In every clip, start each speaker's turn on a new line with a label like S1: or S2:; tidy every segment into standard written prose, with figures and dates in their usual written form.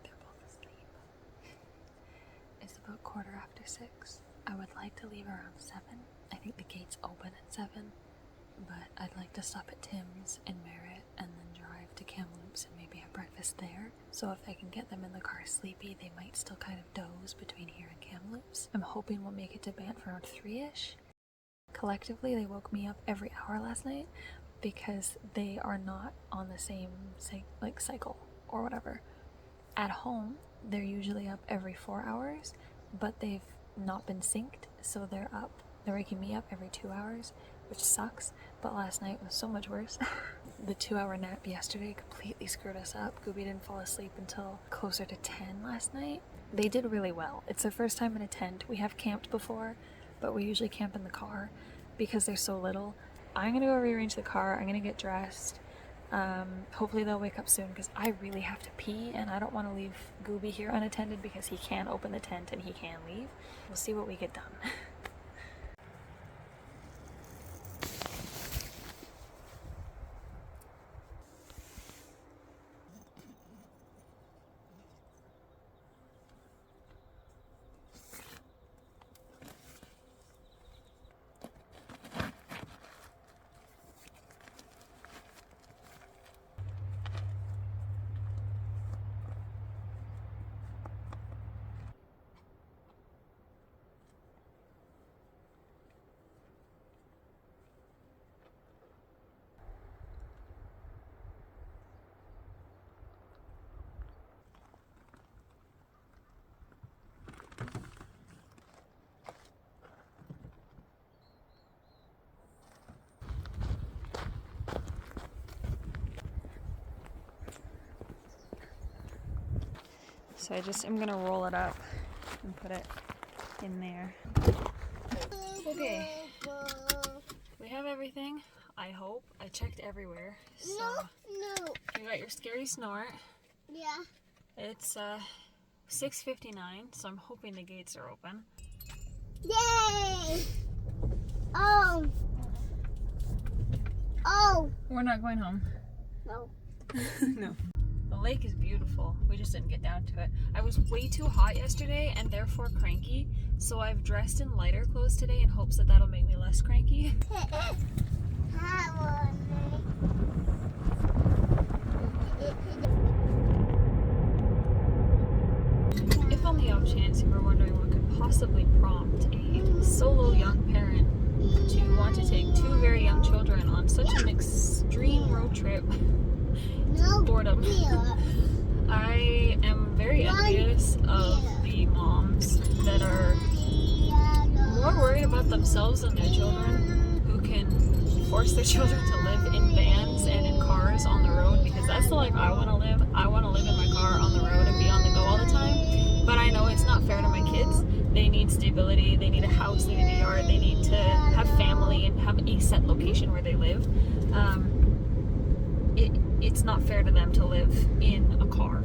S1: They're both asleep. It's about 6:15. I would like to leave around 7. I think the gates open at 7, but I'd like to stop at Tim's in Merrit and then drive to Kamloops and maybe have breakfast there. So if I can get them in the car sleepy, they might still kind of doze between here and Kamloops. I'm hoping we'll make it to Banff around 3-ish. Collectively, they woke me up every hour last night because they are not on the same cycle or whatever. At home, they're usually up every 4 hours, but they've not been synced, so they're waking me up every 2 hours, which sucks, but last night was so much worse. The 2-hour nap yesterday completely screwed us up. Gooby didn't fall asleep until closer to 10 last night. They did really well. It's their first time in a tent. We have camped before, but we usually camp in the car because they're so little. I'm gonna go rearrange the car. I'm gonna get dressed. Hopefully they'll wake up soon because I really have to pee and I don't want to leave Gooby here unattended because he can open the tent and he can leave. We'll see what we get done. So I'm gonna roll it up and put it in there. Okay, we have everything, I hope. I checked everywhere. So
S2: No.
S1: You got your scary snort.
S2: Yeah.
S1: It's 6:59, so I'm hoping the gates are open.
S2: Yay! Oh!
S1: We're not going home.
S2: No.
S1: No. The lake is beautiful. We just didn't get down to it. I was way too hot yesterday and therefore cranky, so I've dressed in lighter clothes today in hopes that that'll make me less cranky. If on the off chance you were wondering what could possibly prompt a solo young parent to want to take 2 very young children on such an extreme road trip, boredom. I am very envious of the moms that are more worried about themselves and their children, who can force their children to live in vans and in cars on the road, because that's the life I want to live. I want to live in my car on the road and be on the go all the time, but I know it's not fair to my kids. They need stability, they need a house, they need a yard, they need to have family and have a set location where they live. It's not fair to them to live in a car.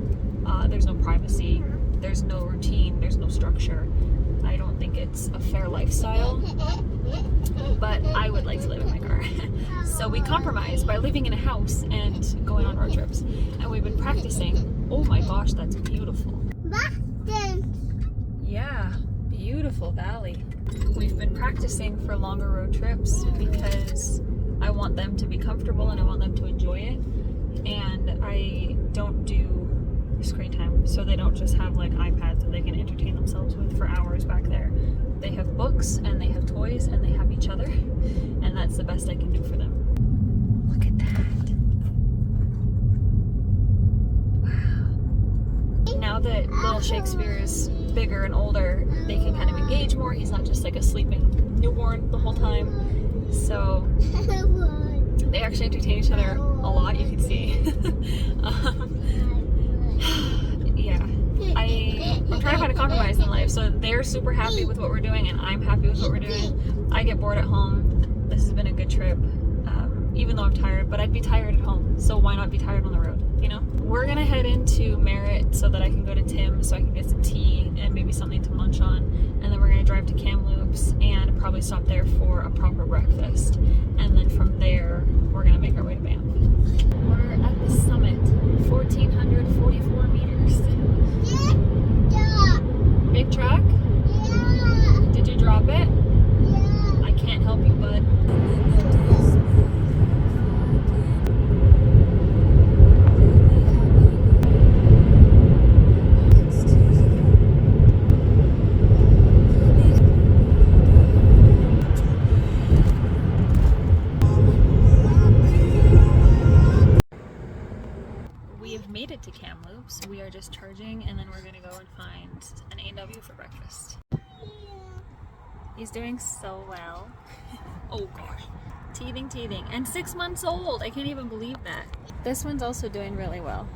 S1: There's no privacy, there's no routine, there's no structure. I don't think it's a fair lifestyle, but I would like to live in my car. So we compromise by living in a house and going on road trips. And we've been practicing. Oh my gosh, that's beautiful. Yeah, beautiful valley. We've been practicing for longer road trips because I want them to be comfortable and I want them to enjoy it. And I don't do screen time, so they don't just have like iPads that they can entertain themselves with for hours back there. They have books and they have toys and they have each other, and that's the best I can do for them. Look at that. Wow. Now that little Shakespeare is bigger and older, they can kind of engage more. He's not just like a sleeping newborn the whole time. So they actually entertain each other a lot, you can see. Yeah, I'm trying to find a compromise in life. So they're super happy with what we're doing and I'm happy with what we're doing. I get bored at home. This has been a good trip, even though I'm tired, but I'd be tired at home. So why not be tired on the road, you know? We're gonna head into Merrit so that I can go to Tim's so I can get some tea and maybe something to munch on. And then we're gonna drive to Kamloops Kamloops and probably stop there for a proper breakfast. And then from there, we're gonna make our way to Banff. We're at the summit, 1,444 meters.
S2: Yeah.
S1: Big truck?
S2: Yeah.
S1: Did you drop it?
S2: Yeah.
S1: I can't help you, bud. We have made it to Kamloops. We are just charging and then we're gonna go and find an A&W for breakfast. He's doing so well. Oh gosh. Teething. And 6 months old. I can't even believe that. This one's also doing really well.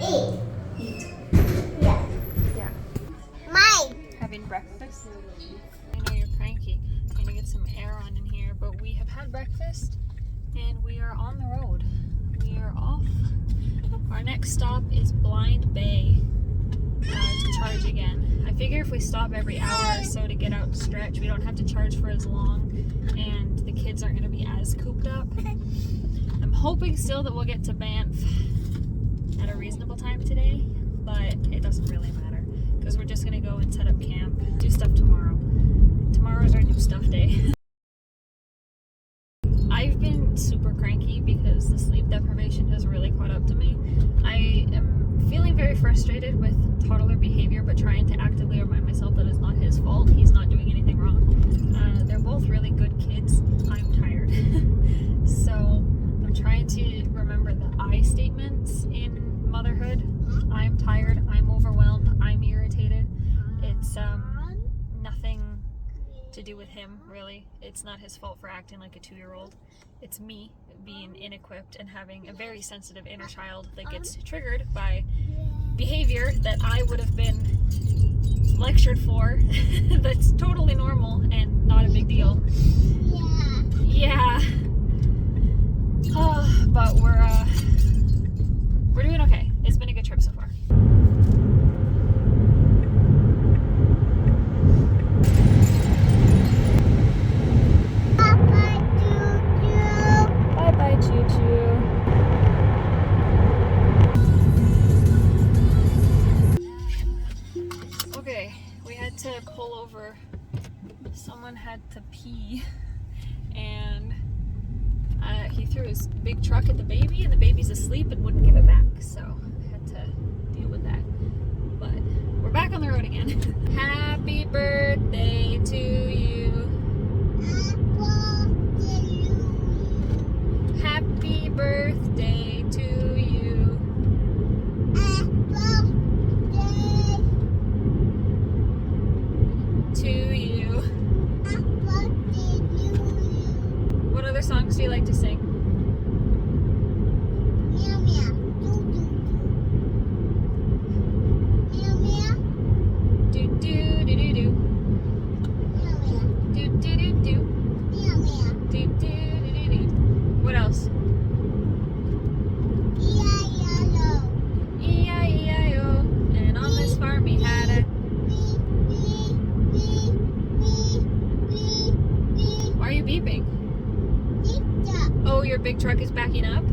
S2: Eat. Yeah.
S1: Yeah.
S2: Mine.
S1: Having breakfast. I know you're cranky. I'm gonna get some air on in here, but we have had breakfast and we are on the road. We are off. Our next stop is Blind Bay to charge again. I figure if we stop every hour or so to get out and stretch, we don't have to charge for as long and the kids aren't going to be as cooped up. I'm hoping still that we'll get to Banff at a reasonable time today, but it doesn't really matter because we're just going to go and set up camp, do stuff tomorrow. Tomorrow's our new stuff day. I've been super cranky because the sleep deprivation has really caught up to me. I am feeling very frustrated with toddler behavior, but trying to actively remind myself that it's not his fault. He's not doing anything wrong. They're both really good kids. I'm tired. So I'm trying to remember the I statements in motherhood. I'm tired, I'm overwhelmed, I'm irritated. It's nothing to do with him, really. It's not his fault for acting like a 2-year-old. It's me being inequipped and having a very sensitive inner child that gets triggered by behavior that I would have been lectured for. That's totally normal and not a big deal. Yeah. But we're doing okay. It's been a good trip so far. Bye-bye, Choo-Choo. Okay, we had to pull over. Someone had to pee, and he threw his big truck at the baby, and the baby's asleep and wouldn't give it back, so I had to deal with that. But we're back on the road again. Happy birthday to you. Happy birthday to you. To you. What other songs do you like to sing? Do do do do do. Do do do do. Do do do do do. What else? E-I-E-I-O. And on this farm he had a... Why are you beeping? Oh, your big truck is backing up?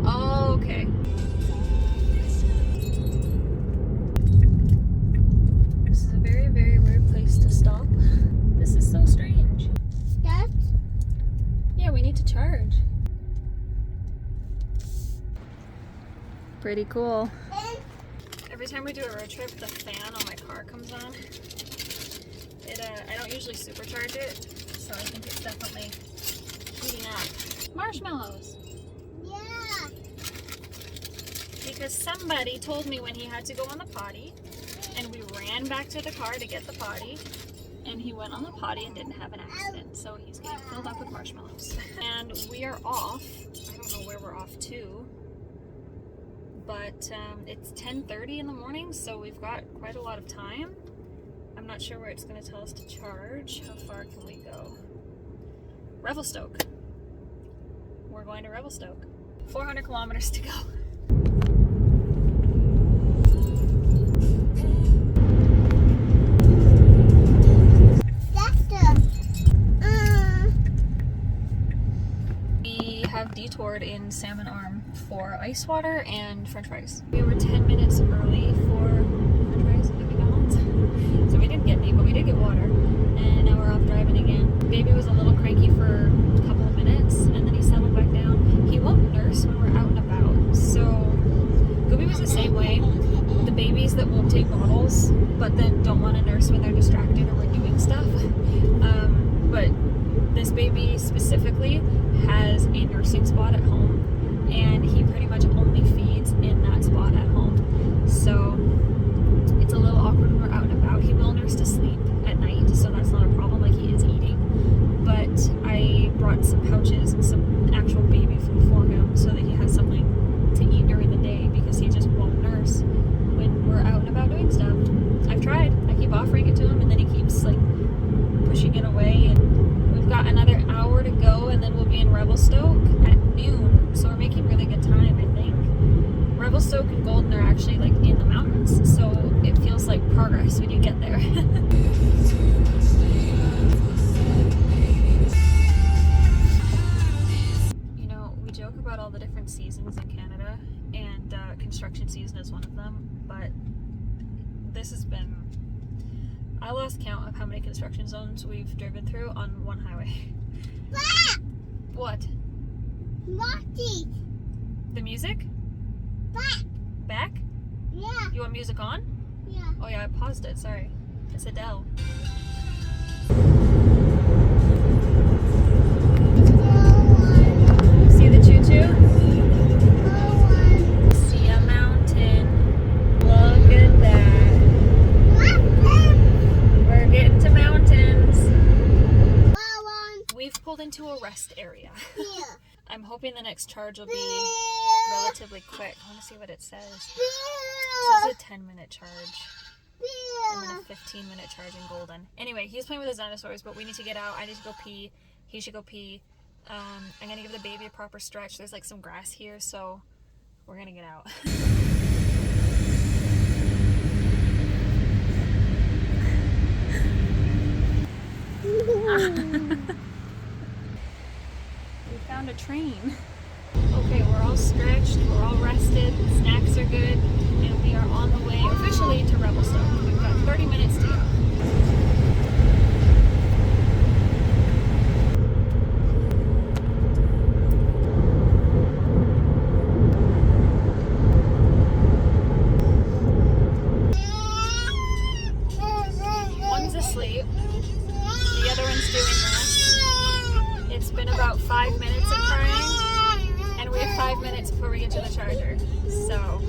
S1: Oh, okay. This is a very, very weird place to stop. This is so strange. Yeah, we need to charge. Pretty cool. Every time we do a road trip, the fan on my car comes on. I don't usually supercharge it, so I think it's definitely heating up. Marshmallows.
S2: Yeah.
S1: Because somebody told me when he had to go on the potty, and we ran back to the car to get the potty, and he went on the potty and didn't have an accident, so he's getting filled up with marshmallows. And we are off. I don't know where we're off to, but it's 10:30 in the morning, so we've got quite a lot of time. I'm not sure where it's going to tell us to charge. How far can we go? Revelstoke. We're going to Revelstoke. 400 kilometers to go. poured in salmon arm for ice water and french fries. We were 10 minutes early for french fries at McDonald's. So we didn't get any, but we did get water. And now we're off driving again. Baby was a little cranky for a couple of minutes and then he settled back down. He won't nurse when we're out and about. So Gooby was the same way. The babies that won't take bottles but then don't want to nurse when they're distracted or we're doing stuff. But this baby specifically has a nursing spot at home and he pretty much only feeds in that spot at home. So it's a little awkward when we're out and about. He will nurse to sleep at night, so that's not a problem, like he is eating. But I brought some pouches and some actual baby food for him so that he has something to eat during the day because he just won't nurse when we're out and about doing stuff. I've tried. I keep offering it to him and then he keeps like pushing it away, and we've got another hour to go and then we'll be in Revelstoke at noon. So we're making really good time, I think. Revelstoke and Golden are actually like in the mountains, so it feels like progress when you get there. You know, we joke about all the different seasons in Canada, and construction season is one of them, but this has been... I lost count of how many construction zones we've driven through on one highway. What?
S2: Naughty.
S1: The music? Back?
S2: Yeah.
S1: You want music on?
S2: Yeah.
S1: Oh yeah, I paused it, sorry. It's Adele. See the choo-choo? See a mountain. Look at that. We're getting to mountains. We've pulled into a rest area. I'm hoping the next charge will be relatively quick. I want to see what it says. It says a 10-minute charge. And then a 15-minute charge in Golden. Anyway, he's playing with his dinosaurs, but we need to get out. I need to go pee. He should go pee. I'm going to give the baby a proper stretch. There's like some grass here, so we're going to get out. We found a train. Okay, we're all stretched, we're all rested, snacks are good, and we are on the way officially to Revelstoke. We've got 30 minutes to go. One's asleep, the other one's doing this. It's been about 5 minutes of crying, and we have 5 minutes before we get to the charger. So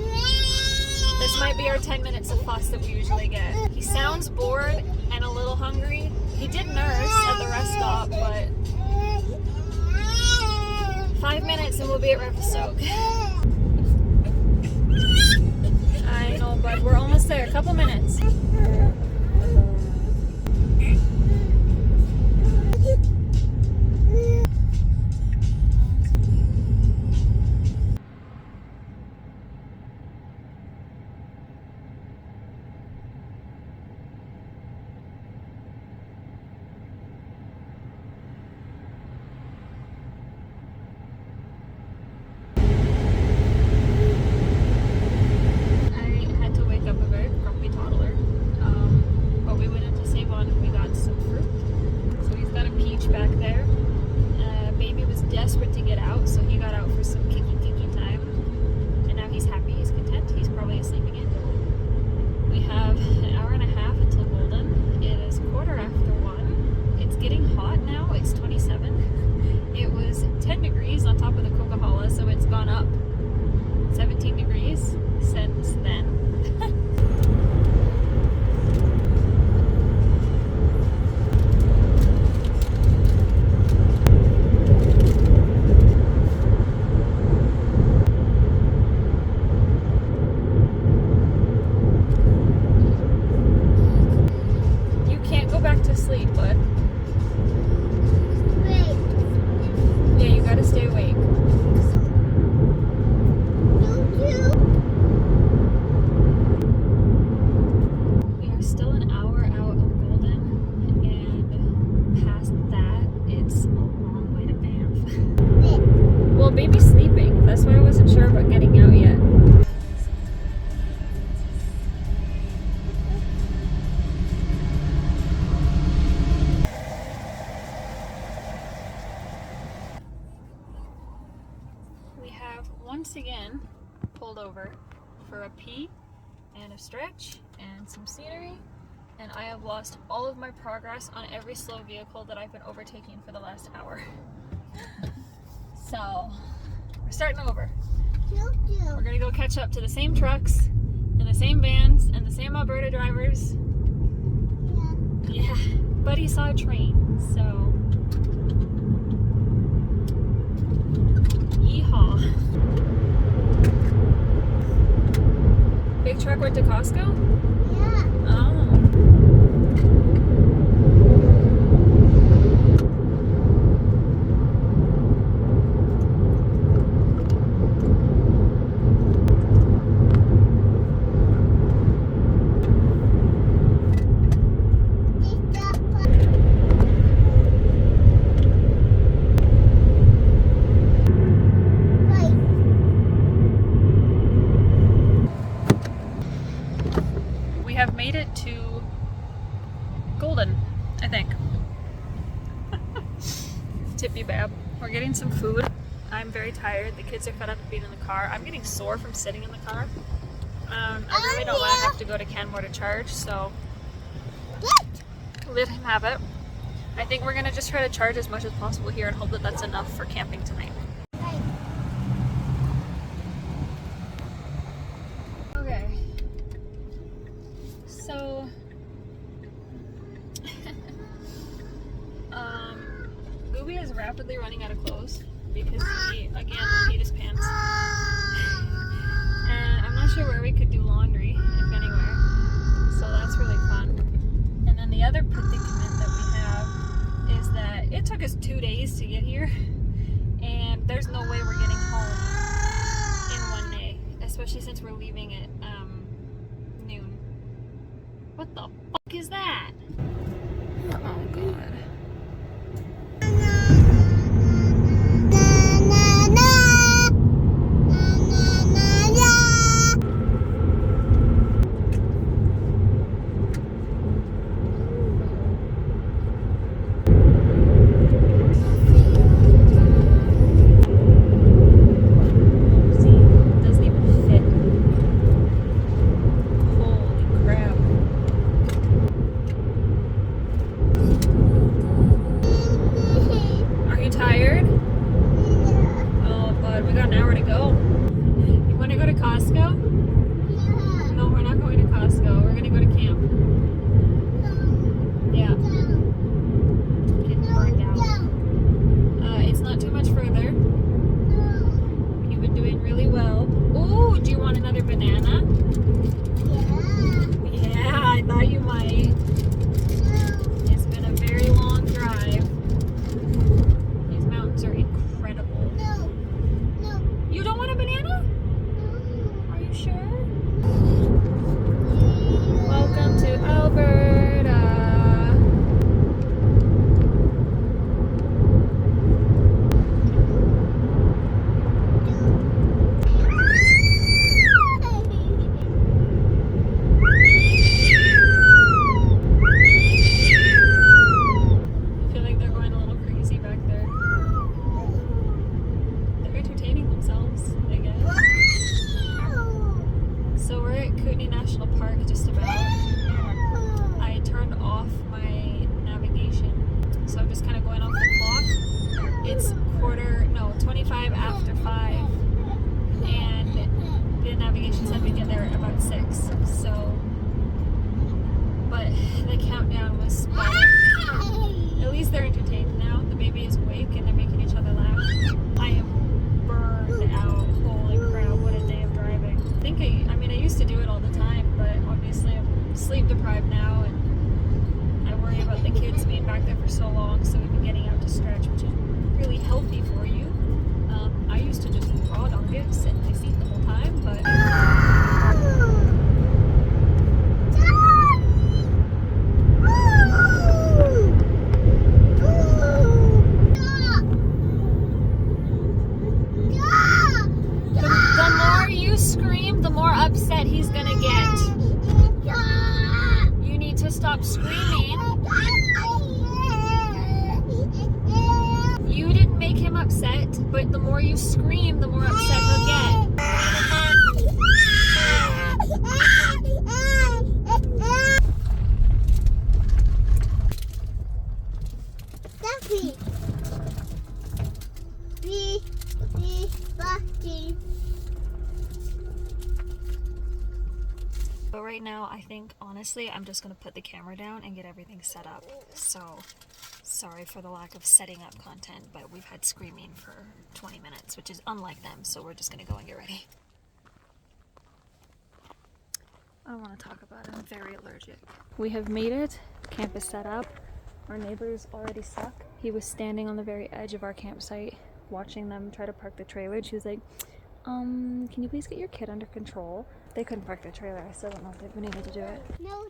S1: this might be our 10 minutes of fuss that we usually get. He sounds bored and a little hungry. He did nurse at the rest stop, but 5 minutes and we'll be at Revelstoke. I know, but we're almost there. A couple minutes.
S3: pulled over for a pee and a stretch and some scenery, and I have lost all of my progress on every slow vehicle that I've been overtaking for the last hour. So we're starting over. We're gonna go catch up to the same trucks and the same vans and the same Alberta drivers. Yeah, but he saw a train, so yeehaw. Big truck went to Costco?
S2: Yeah.
S3: Oh. We have made it to Golden, I think. Tippy Bab. We're getting some food. I'm very tired. The kids are fed up of being in the car. I'm getting sore from sitting in the car. I really don't want to have to go to Canmore to charge, so let him have it. I think we're going to just try to charge as much as possible here and hope that that's enough for camping tonight. Okay. So, Gooby is rapidly running out of clothes because he, again, peed his pants. And I'm not sure where we could do laundry, if anywhere. So that's really fun. And then the other predicament that we have is that it took us 2 days to get here. And there's no way we're getting home in 1 day, especially since we're leaving at noon. What the fuck is that? Oh god. Stop screaming. You didn't make him upset, but the more you scream, the more upset he'll get. But right now, I think, honestly, I'm just gonna put the camera down and get everything set up. So, sorry for the lack of setting up content, but we've had screaming for 20 minutes, which is unlike them, so we're just gonna go and get ready. I don't want to talk about it, I'm very allergic. We have made it. Camp is set up. Our neighbor's already stuck. He was standing on the very edge of our campsite, watching them try to park the trailer. She was like, can you please get your kid under control? They couldn't park the trailer. I still don't know if they've been able to do it.
S2: No,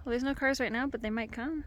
S3: Well, there's no cars right now, but they might come.